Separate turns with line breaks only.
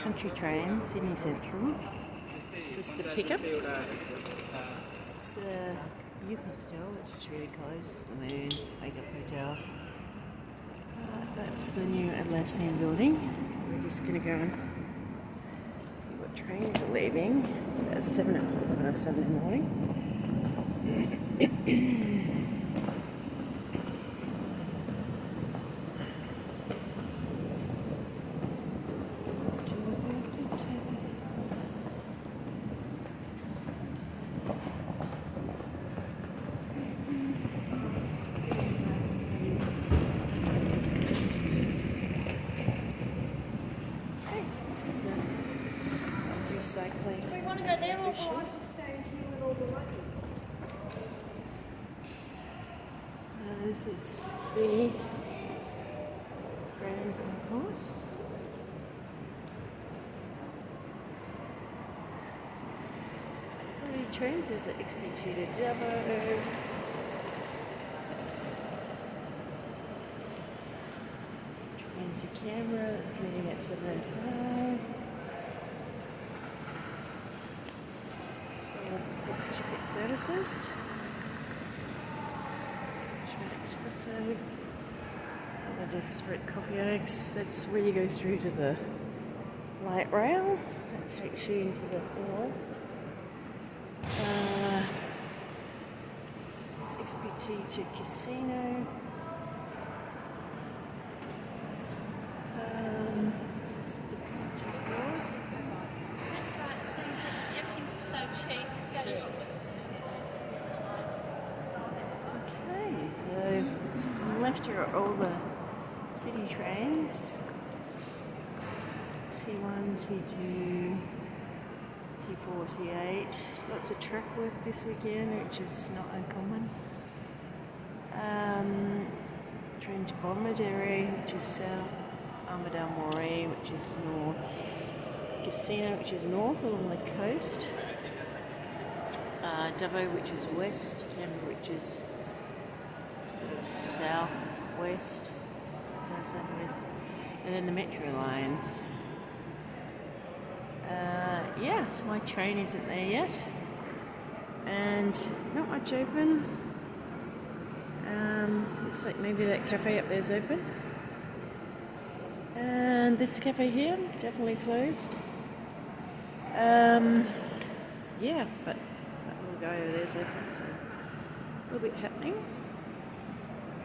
country train, Sydney Central. This is the pickup. It's a youth hostel, which is really close. The Moon, Wake Up Hotel. That's the new Atlassian building. We're just going to go and see what trains are leaving. It's about 7 o'clock on a Sunday morning. Cycling.
We want to go there or go on to stay here all the way?
This is the Grand Concourse. How many trains is it? XP2 to Dubbo. Train to Canberra, that's leaving at 7:05. Ticket services. Espresso. Different coffee eggs. That's where you go through to the light rail. That takes you into the north. XPT to Casino. This is the pictures board.
That's right. Everything's so cheap. Just go to
Okay, so on the left here are all the city trains. T1, T2, T4, T8. Lots of track work this weekend, which is not uncommon. Train to Armidale, which is south. Armidale, Moree, which is north. Casino, which is north along the coast. Dubbo, which is west. Canberra, which is sort of southwest, southwest, and then the metro lines. So my train isn't there yet, and not much open. Looks like maybe that cafe up there is open, and this cafe here definitely closed. But that little guy over there is open, so a little bit happening.